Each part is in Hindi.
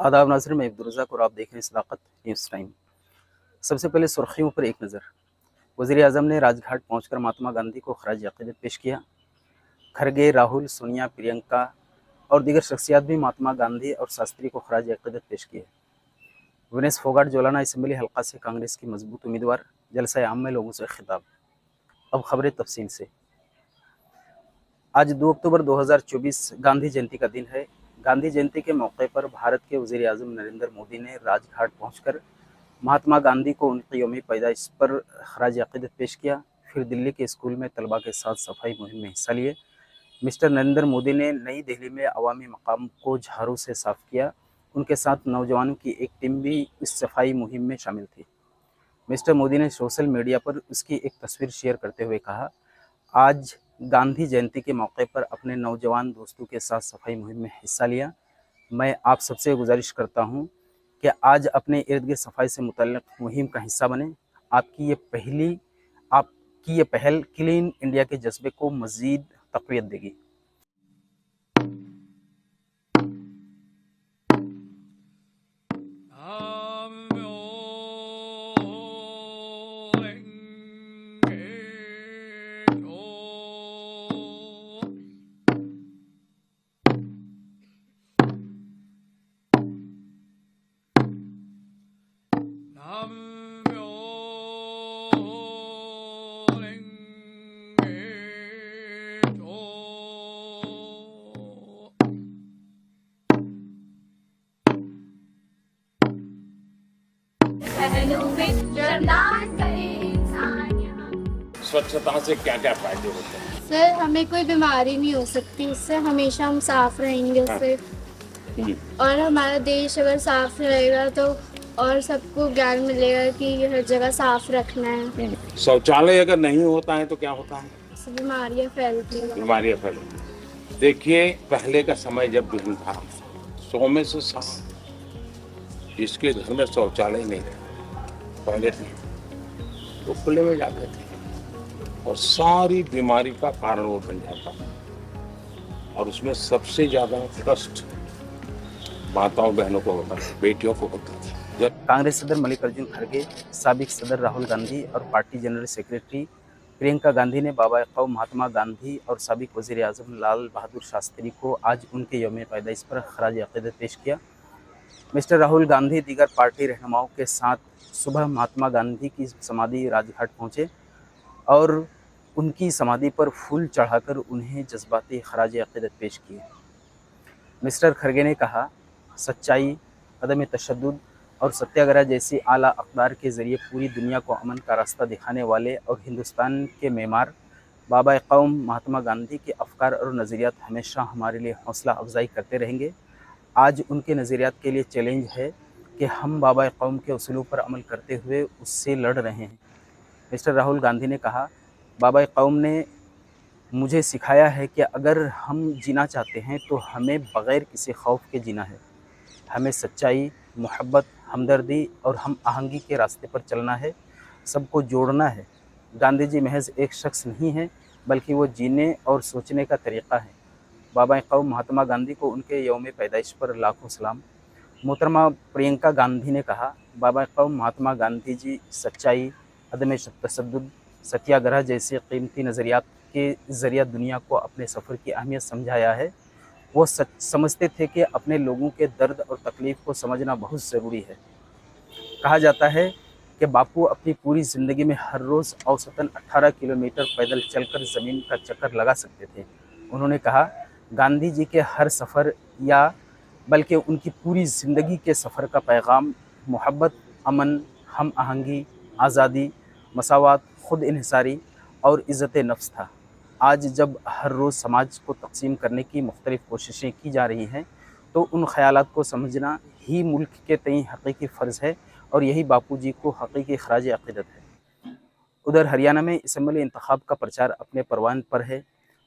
आदाब नाज़रीन, मैं अब्दुल और आप देख रहे हैं सदाकत न्यूज़ टाइम। सबसे पहले सुर्खियों पर एक नज़र। वज़ीर-ए-आज़म ने राजघाट पहुंचकर महात्मा गांधी को खराज अक़ीदत पेश किया। खरगे, राहुल, सोनिया, प्रियंका और दीगर शख्सियात भी महात्मा गांधी और शास्त्री को खराज अक़ीदत पेश किए। विनेश फोगाट जोलाना असम्बली हल्का से कांग्रेस की मजबूत उम्मीदवार, जलसा आम में लोगों से खिताब। अब खबरें तफसील से। आज 2 अक्टूबर 2024 गांधी जयंती का दिन है। गांधी जयंती के मौके पर भारत के वज़ीर-ए-आज़म नरेंद्र मोदी ने राजघाट पहुंचकर महात्मा गांधी को उनकी यौम पैदाइश पर खराज अक़ीदत पेश किया। फिर दिल्ली के स्कूल में तलबा के साथ सफाई मुहिम में हिस्सा लिए। मिस्टर नरेंद्र मोदी ने नई दिल्ली में अवामी मकाम को झाड़ू से साफ किया। उनके साथ नौजवानों की एक टीम भी इस सफाई मुहिम में शामिल थी। मिस्टर मोदी ने सोशल मीडिया पर उसकी एक तस्वीर शेयर करते हुए कहा, आज गांधी जयंती के मौके पर अपने नौजवान दोस्तों के साथ सफाई मुहिम में हिस्सा लिया। मैं आप सबसे गुजारिश करता हूं कि आज अपने इर्द गिर्द सफाई से मुतल्लिक मुहिम का हिस्सा बने। आपकी ये पहल क्लीन इंडिया के जज्बे को मज़ीद तक़वियत देगी। स्वच्छता से क्या क्या फायदे होते हैं? सर, हमें कोई बीमारी नहीं हो सकती इससे। हमेशा हम साफ रहेंगे उससे। और हमारा देश अगर साफ रहेगा तो और सबको ज्ञान मिलेगा कि हर जगह साफ रखना है। शौचालय अगर नहीं होता है तो क्या होता है? बीमारियां फैलती हैं। बीमारियां फैलती। देखिए, पहले का समय जब दिन था, 100 में से 7 जिसके घर में शौचालय नहीं था, टॉयलेट नहीं, तो खुले में जाते थे और सारी बीमारी का कारण वो बन जाता। और उसमें सबसे ज्यादा कष्ट माताओं बहनों को होता है, बेटियों को होता है। कांग्रेस सदर मल्लिकार्जुन खड़गे, साबिक सदर राहुल गांधी और party general secretary Priyanka Gandhi ने बाबा कौम महात्मा गांधी और साबिक वज़ीर-ए-आज़म लाल बहादुर शास्त्री को आज उनके यौम पैदाइश पर खराज अक़ीदत पेश किया। मिस्टर राहुल गांधी दीगर पार्टी रहनुमाओं के साथ सुबह महात्मा गांधी की समाधि राजघाट पहुंचे और उनकी समाधि पर फूल चढ़ाकर उन्हें जज्बाती खराज अक़ीदत पेश किए। मिस्टर खड़गे ने कहा, सच्चाई, अदम तशद्दुद और सत्याग्रह जैसी आला अक़दार के ज़रिए पूरी दुनिया को अमन का रास्ता दिखाने वाले और हिंदुस्तान के मेमार बाबा कौम महात्मा गांधी के अफ़कार और नज़रियात हमेशा हमारे लिए हौसला अफजाई करते रहेंगे। आज उनके नज़रियात के लिए चैलेंज है कि हम बाबा कौम के उसूलों पर अमल करते हुए उससे लड़ रहे हैं। मिस्टर राहुल गांधी ने कहा, बाबा कौम ने मुझे सिखाया है कि अगर हम जीना चाहते हैं तो हमें बग़ैर किसी खौफ के जीना है। हमें सच्चाई, मोहब्बत, हमदर्दी और हम आहंगी के रास्ते पर चलना है, सबको जोड़ना है। गांधी जी महज एक शख्स नहीं हैं, बल्कि वो जीने और सोचने का तरीक़ा है। बाबा कौम महात्मा गांधी को उनके यौम पैदाइश पर लाखों सलाम। मोहतरमा प्रियंका गांधी ने कहा, बाबा कौम महात्मा गांधी जी सच्चाई, अदम तशद्दुद, सत्याग्रह जैसे कीमती नज़रियात के ज़रिए दुनिया को अपने सफ़र की अहमियत समझाया है। वो समझते थे कि अपने लोगों के दर्द और तकलीफ़ को समझना बहुत ज़रूरी है। कहा जाता है कि बापू अपनी पूरी ज़िंदगी में हर रोज़ औसतन 18 किलोमीटर पैदल चलकर ज़मीन का चक्कर लगा सकते थे। उन्होंने कहा, गांधी जी के हर सफ़र या बल्कि उनकी पूरी ज़िंदगी के सफ़र का पैगाम मोहब्बत, अमन, हम आहंगी, आज़ादी, मसावात, खुद इन्हिसारी और इज़्ज़त नफ्स था। आज जब हर रोज़ समाज को तक़सीम करने की मुख्तलिफ़ कोशिशें की जा रही हैं, तो उन ख़यालात को समझना ही मुल्क के तईं हक़ीक़ी फ़र्ज़ है और यही बापू जी को हक़ीक़ी खराज अक़ीदत है। उधर हरियाणा में असम्बली इंतख़ाब का प्रचार अपने परवान पर है।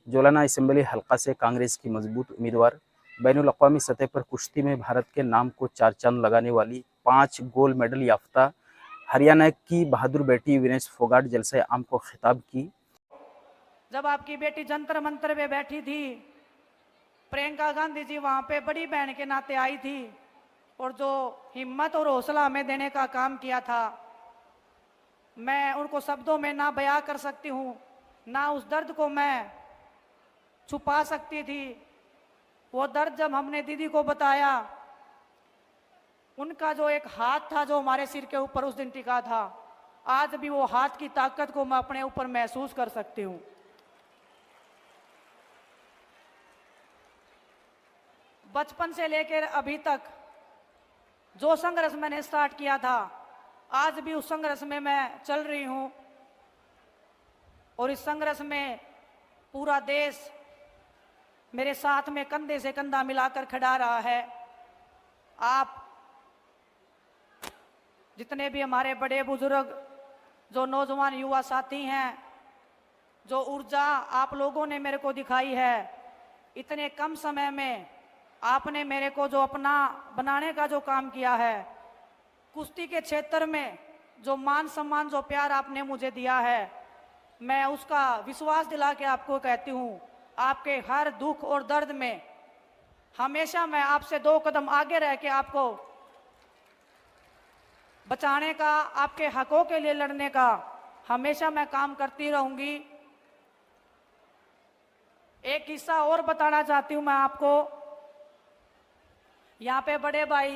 जोलाना असम्बली हल्का से कांग्रेस की मजबूत उम्मीदवार, बैनुल अक़वामी सतह पर कुश्ती में भारत के नाम को 4 चाँद लगाने वाली 5 गोल्ड मेडल याफ्ता हरियाणा की बहादुर बेटी विनेश फोगाट जलसे आम को खिताब की। जब आपकी बेटी जंतर मंतर में बैठी थी, प्रियंका गांधी जी वहां पे बड़ी बहन के नाते आई थी और जो हिम्मत और हौसला हमें देने का काम किया था, मैं उनको शब्दों में ना बयां कर सकती हूँ, ना उस दर्द को मैं छुपा सकती थी। वो दर्द जब हमने दीदी को बताया, उनका जो एक हाथ था जो हमारे सिर के ऊपर उस दिन टिका था, आज भी वो हाथ की ताकत को मैं अपने ऊपर महसूस कर सकती हूँ। बचपन से लेकर अभी तक जो संघर्ष मैंने स्टार्ट किया था, आज भी उस संघर्ष में मैं चल रही हूँ। और इस संघर्ष में पूरा देश मेरे साथ में कंधे से कंधा मिलाकर खड़ा रहा है। आप जितने भी हमारे बड़े बुजुर्ग, जो नौजवान युवा साथी हैं, जो ऊर्जा आप लोगों ने मेरे को दिखाई है, इतने कम समय में आपने मेरे को जो अपना बनाने का जो काम किया है, कुश्ती के क्षेत्र में जो मान सम्मान, जो प्यार आपने मुझे दिया है, मैं उसका विश्वास दिला के आपको कहती हूँ, आपके हर दुख और दर्द में हमेशा मैं आपसे 2 कदम आगे रह के आपको बचाने का, आपके हकों के लिए लड़ने का हमेशा मैं काम करती रहूंगी। एक किस्सा और बताना चाहती हूँ मैं आपको। यहाँ पे बड़े भाई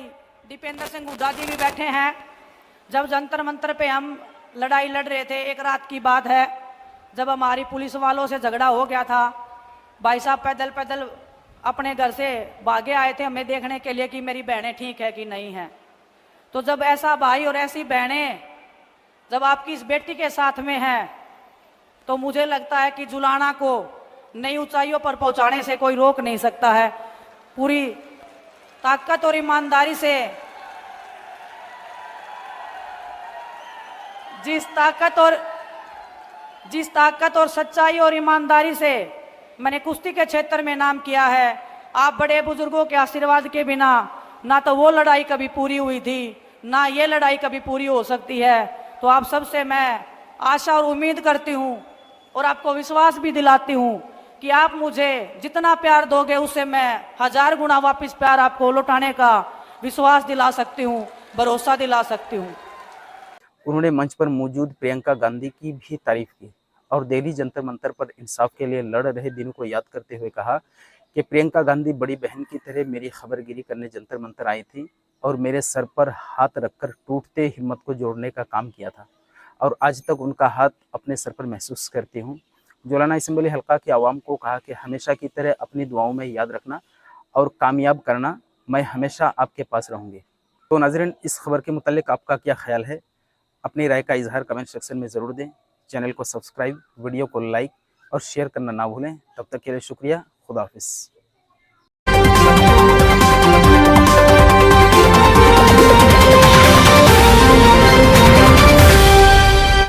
दीपेंद्र सिंह हुड्डा जी भी बैठे हैं। जब जंतर मंतर पे हम लड़ाई लड़ रहे थे, एक रात की बात है, जब हमारी पुलिस वालों से झगड़ा हो गया था, भाई साहब पैदल पैदल अपने घर से भागे आए थे हमें देखने के लिए कि मेरी बहनें ठीक है कि नहीं है। तो जब ऐसा भाई और ऐसी बहनें जब आपकी इस बेटी के साथ में हैं, तो मुझे लगता है कि जुलाना को नई ऊंचाइयों पर पहुंचाने से कोई रोक नहीं सकता है। पूरी ताकत और ईमानदारी से, जिस ताकत और सच्चाई और ईमानदारी से मैंने कुश्ती के क्षेत्र में नाम किया है, आप बड़े बुजुर्गों के आशीर्वाद के बिना ना तो वो लड़ाई कभी पूरी हुई थी, ना ये लड़ाई कभी पूरी हो सकती है। तो आप सबसे मैं आशा और उम्मीद करती हूँ और आपको विश्वास भी दिलाती हूँ कि आप मुझे जितना प्यार दोगे, उससे मैं 1000 गुना वापस प्यार आपको लौटाने का विश्वास दिला सकती हूँ, भरोसा दिला सकती हूँ। उन्होंने मंच पर मौजूद प्रियंका गांधी की भी तारीफ की और दिल्ली जंतर मंतर पर इंसाफ के लिए लड़ रहे दिनों को याद करते हुए कहा कि प्रियंका गांधी बड़ी बहन की तरह मेरी खबरगिरी करने जंतर मंतर आई थी और मेरे सर पर हाथ रखकर टूटते हिम्मत को जोड़ने का काम किया था और आज तक उनका हाथ अपने सर पर महसूस करती हूँ। जोलाना असेंबली हल्का की आवाम को कहा कि हमेशा की तरह अपनी दुआओं में याद रखना और कामयाब करना, मैं हमेशा आपके पास रहूँगी। तो नाज़रीन, इस खबर के मुतालिक आपका क्या ख्याल है? अपनी राय का इजहार कमेंट सेक्शन में ज़रूर दें। चैनल को सब्सक्राइब, वीडियो को लाइक और शेयर करना ना भूलें। तब तक के लिए शुक्रिया। खुदा हाफिज़।